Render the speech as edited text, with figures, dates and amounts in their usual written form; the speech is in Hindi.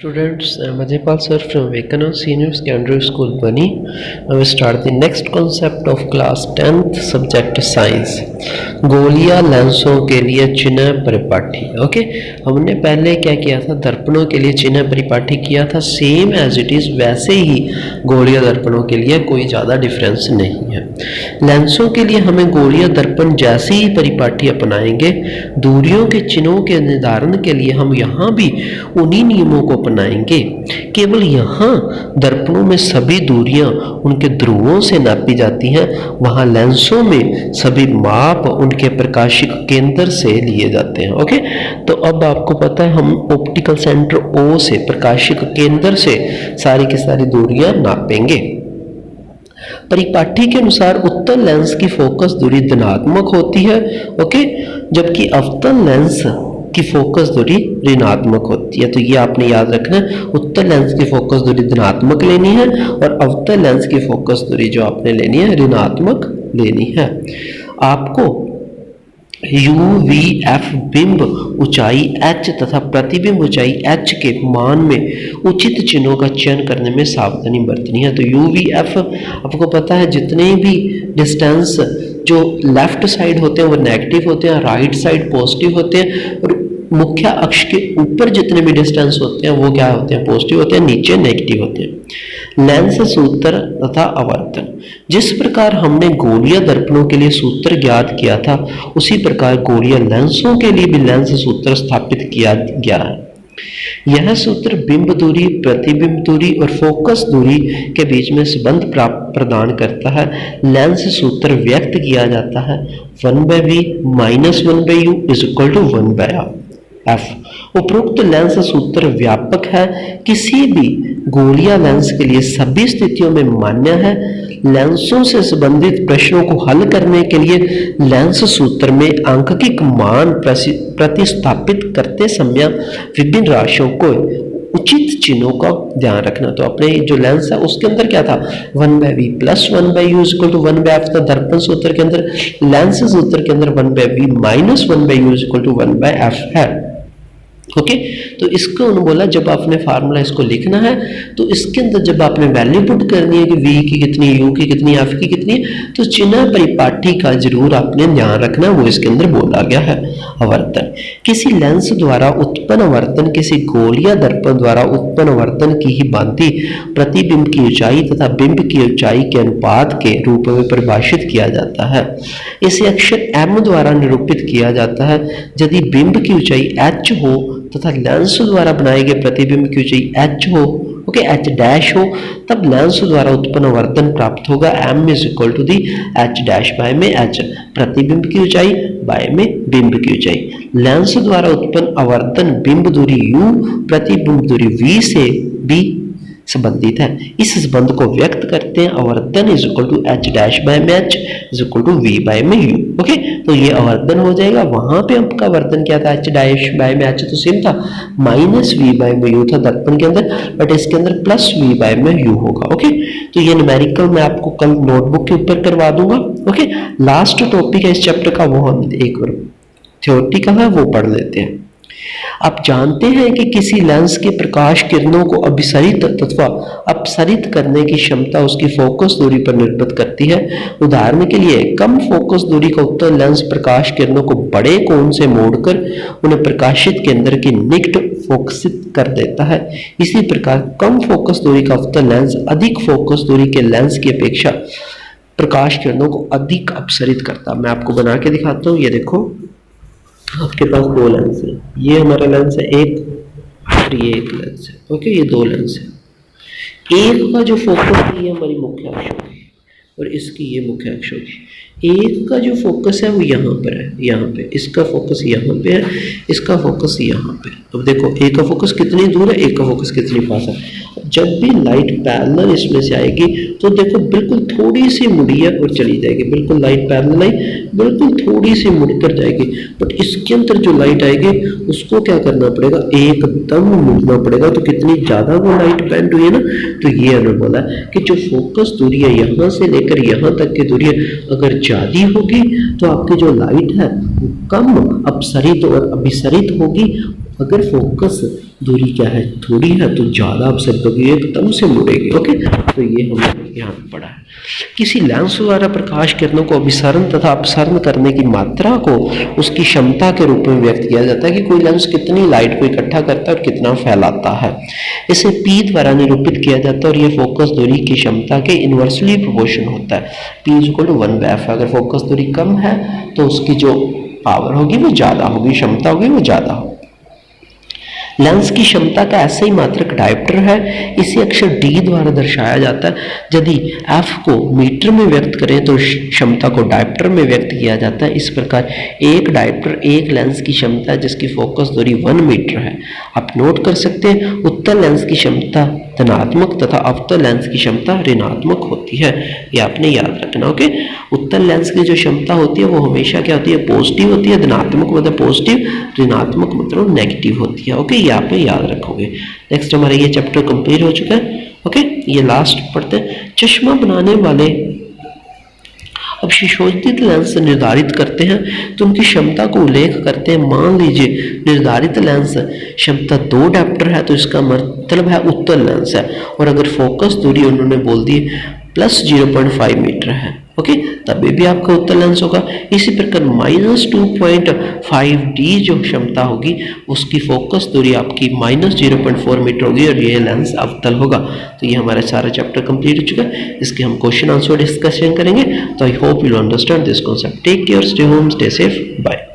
Students, I am Ajaypal sir from Vivekananda Senior Secondary School, Bani. I will start the next concept of class 10th subject Science. गोलियां लेंसों के लिए चिन्ह परिपाठी. ओके, हमने पहले क्या किया था, दर्पणों के लिए चिन्ह परिपाठी किया था. सेम एज इट इज वैसे ही गोलियां दर्पणों के लिए कोई ज़्यादा डिफरेंस नहीं है. लेंसों के लिए हमें गोलियां दर्पण जैसे ही परिपाठी अपनाएंगे. दूरियों के चिन्हों के निर्धारण के लिए हम यहाँ भी उन्हीं नियमों को अपनाएंगे. केवल यहाँ दर्पणों में सभी दूरियां उनके ध्रुवों से नापी जाती हैं, वहाँ लेंसों में सभी माप उनके प्रकाशिक केंद्र से लिए जाते हैं. ओके, तो अब आपको पता है हम ऑप्टिकल सेंटर O से प्रकाशिक केंद्र से सारी की सारी दूरियां नापेंगे. परिपाठी के अनुसार उत्तल लेंस की फोकस दूरी धनात्मक होती है. ओके, जबकि अवतल लेंस की फोकस दूरी ऋणात्मक होती है. तो ये आपने याद रखना है, उत्तल लेंस की फोकस दूरी धनात्मक लेनी है और अवतल लेंस की फोकस दूरी जो आपने लेनी है ऋणात्मक लेनी है. आपको UVF बिंब ऊंचाई h तथा प्रतिबिंब ऊंचाई h के मान में उचित चिन्हों का चयन करने में सावधानी बरतनी है. तो UVF आपको पता है जितने भी डिस्टेंस जो लेफ्ट साइड होते हैं वो नेगेटिव होते हैं, राइट साइड पॉजिटिव होते हैं, और मुख्य अक्ष के ऊपर जितने भी डिस्टेंस होते हैं वो क्या होते हैं, पॉजिटिव होते हैं, नीचे नेगेटिव होते हैं. लेंस सूत्र तथा आवर्तन. जिस प्रकार हमने गोलियां दर्पणों के लिए सूत्र ज्ञात किया था, उसी प्रकार गोलियां लेंसों के लिए भी लेंस सूत्र स्थापित किया गया है. यह सूत्र बिंब दूरी, प्रतिबिंब दूरी और फोकस दूरी के बीच में संबंध प्रदान करता है. लेंस सूत्र व्यक्त किया जाता है 1/v - 1/u = 1/f. उपरोक्त लेंस सूत्र व्यापक है, किसी भी गोलियां लेंस के लिए सभी स्थितियों में मान्य है. लेंसों से संबंधित प्रश्नों को हल करने के लिए लेंस सूत्र में आंकिक मान प्रतिस्थापित करते समय विभिन्न राशियों को उचित चिन्हों का ध्यान रखना. तो अपने जो लेंस है उसके अंदर क्या था, 1/v + 1/u = 1/f था. दर्पण सूत्र के अंदर, लेंस सूत्र के अंदर 1/v - 1/u = 1/f है. ओके, तो इसको उन्होंने बोला जब आपने फार्मूला इसको लिखना है तो इसके अंदर जब आपने वैल्यू पुट करनी है कि v की कितनी, u की कितनी, f की कितनी, तो चिन्ह परिपाठी का जरूर आपने ध्यान रखना है, वो इसके अंदर बोला गया है. आवर्तन. किसी लेंस द्वारा उत्पन्न आवर्तन किसी गोलियां दर्पण द्वारा उत्पन्न आवर्तन की ही भांति प्रतिबिंब की ऊंचाई तथा बिंब की ऊंचाई के अनुपात के रूप में परिभाषित किया जाता है. इसे अक्षर m द्वारा निरूपित किया जाता है. यदि बिंब की ऊंचाई h हो तथा लेंस द्वारा बनाए गए प्रतिबिंब की ऊंचाई h हो, ओके, h' हो, तब लेंस द्वारा उत्पन्न आवर्तन प्राप्त होगा m = h' में h, प्रतिबिंब की ऊंचाई बाय में बिंब की ऊंचाई. लेंस द्वारा उत्पन्न आवर्तन बिंब दूरी u प्रतिबिंब दूरी v से b संबंधित है. इस संबंध को व्यक्त करते हैं आवर्तन = h' में h = v में u. ओके, तो ये आवर्तन हो जाएगा. वहां पे आपका आवर्तन क्या था, h' में h तो सेम था, -v में u था दर्पण के अंदर, बट इसके अंदर +v में u होगा. ओके, तो ये न्यूमेरिकल मैं आपको कल नोटबुक के ऊपर करवा दूंगा. ओके, लास्ट टॉपिक है इस चैप्टर का, वो हम एक बार थ्योरी का है वो पढ़ लेते हैं. आप जानते हैं कि किसी लेंस के प्रकाश किरणों को अभिसरित अथवा अपसरित करने की क्षमता उसकी फोकस दूरी पर निर्भर करती है. उदाहरण के लिए कम फोकस दूरी का उत्तल लेंस प्रकाश किरणों को बड़े कोण से मोड़कर उन्हें प्रकाशित केंद्र के निकट फोकसित कर देता है. इसी प्रकार कम फोकस दूरी का उत्तल लेंस अधिक फोकस दूरी के लेंस की अपेक्षा प्रकाश किरणों को अधिक अपसरित करता. मैं आपको बना के दिखाता हूँ. ये देखो, आपके पास दो लेंस है, ये हमारा लेंस है एक और ये एक लेंस है. ओके, ये दो लेंस है. एक का जो फोकस है ये हमारी मुख्य अक्ष होगी और इसकी ये मुख्य अक्ष होगी. एक का जो फोकस है वो यहाँ पर है, यहाँ पे. इसका फोकस यहाँ पे है, इसका फोकस यहाँ पे. अब देखो एक का फोकस कितनी दूर है, एक का फोकस कितनी पास है. जब भी लाइट पैरेलल इसमें से आएगी तो देखो बिल्कुल थोड़ी सी मुड़ी है और चली जाएगी. बिल्कुल लाइट पैरेलल आई, बिल्कुल थोड़ी सी मुड़कर जाएगी. बट इसके अंदर जो लाइट आएगी उसको क्या करना पड़ेगा, एकदम मुड़ना पड़ेगा. तो कितनी ज्यादा वो लाइट बेंड हुई है ना. तो ये उन्होंने बोला कि जो फोकस दूरी है यहाँ से लेकर यहाँ तक की दूरी है, अगर ज्यादा होगी तो आपकी जो लाइट है वो कम अपसरित और अभिसरित होगी. अगर फोकस दूरी क्या है, थोड़ी है तो ज़्यादा अपसर्व होगी, एकदम से मुड़ेगी। ओके, तो ये हमने यहाँ पे पढ़ा है। किसी लेंस द्वारा प्रकाश किरणों को अभिसरण तथा अपसरण करने की मात्रा को उसकी क्षमता के रूप में व्यक्त किया जाता है कि कोई लेंस कितनी लाइट को इकट्ठा करता है और कितना फैलाता है। इसे पी द्वारा निरूपित किया जाता है और यह फोकस दूरी की क्षमता के इनवर्सली प्रोपोर्शन होता है। P is equal to 1/f। अगर फोकस दूरी कम है तो उसकी जो पावर होगी वो ज़्यादा होगी, क्षमता होगी वो ज़्यादा होगी। लेंस की क्षमता का ऐसा ही मात्रक डायप्टर है, इसे अक्षर डी द्वारा दर्शाया जाता है। यदि एफ को मीटर में व्यक्त करें तो क्षमता को डायप्टर में व्यक्त किया जाता है। इस प्रकार एक डायप्टर एक लेंस की क्षमता है जिसकी फोकस दूरी 1 मीटर है। आप नोट कर सकते हैं उत्तल लेंस की क्षमता धनात्मक तथा अवतल लेंस की क्षमता ऋणात्मक होती है, ये आपने याद रखना। ओके, उत्तल लेंस की जो क्षमता होती है वो हमेशा क्या होती है, पॉजिटिव होती है। धनात्मक मतलब पॉजिटिव, ऋणात्मक मतलब नेगेटिव होती है। ओके, ये आप याद रखोगे। नेक्स्ट हमारा ये चैप्टर कंप्लीट हो चुका है। ओके, ये लास्ट पढ़ते हैं। चश्मा बनाने वाले अब सुशोधित लेंस निर्धारित करते हैं तो उनकी क्षमता को उल्लेख करते हैं। मान लीजिए निर्धारित लेंस क्षमता 2 डायप्टर है तो इसका मतलब है उत्तल लेंस है, और अगर फोकस दूरी उन्होंने बोल दी प्लस 0.5 मीटर है, ओके, तभी भी आपका उत्तल लेंस होगा। इसी प्रकार -2.5D जो क्षमता होगी उसकी फोकस दूरी आपकी -0.4 मीटर होगी और ये लेंस अवतल होगा। तो ये हमारा सारा चैप्टर कंप्लीट हो चुका है। इसके हम क्वेश्चन आंसर डिस्कशन करेंगे। तो I hope you understand this concept. Take care, stay home, stay safe, bye.